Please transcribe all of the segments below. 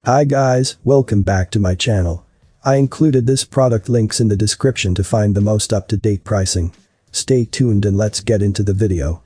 Hi guys, welcome back to my channel. I included this product links in the description to find the most up-to-date pricing. Stay tuned and let's get into the video.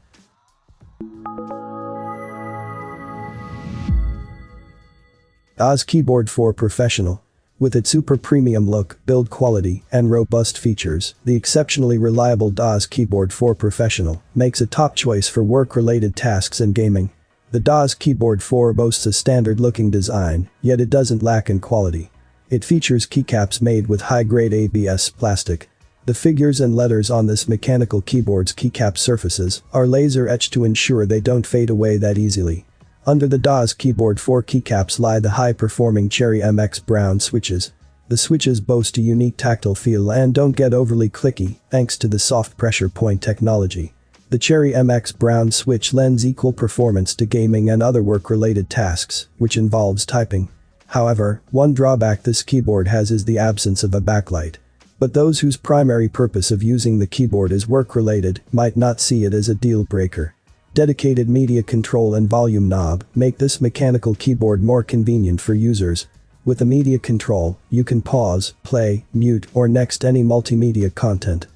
DAS Keyboard 4 Professional. With its super premium look, build quality, and robust features, the exceptionally reliable DAS Keyboard 4 Professional makes a top choice for work-related tasks and gaming. The DAS Keyboard 4 boasts a standard-looking design, yet it doesn't lack in quality. It features keycaps made with high-grade ABS plastic. The figures and letters on this mechanical keyboard's keycap surfaces are laser-etched to ensure they don't fade away that easily. Under the DAS Keyboard 4 keycaps lie the high-performing Cherry MX Brown switches. The switches boast a unique tactile feel and don't get overly clicky thanks to the soft pressure point technology. The Cherry MX Brown switch lends equal performance to gaming and other work-related tasks, which involves typing. However, one drawback this keyboard has is the absence of a backlight. But those whose primary purpose of using the keyboard is work-related might not see it as a deal-breaker. Dedicated media control and volume knob make this mechanical keyboard more convenient for users. With the media control, you can pause, play, mute, or next any multimedia content.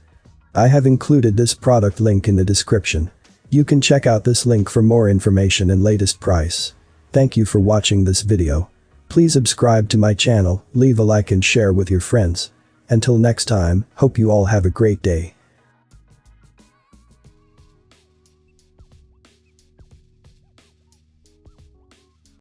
I have included this product link in the description. You can check out this link for more information and latest price. Thank you for watching this video. Please subscribe to my channel, leave a like and share with your friends. Until next time, hope you all have a great day.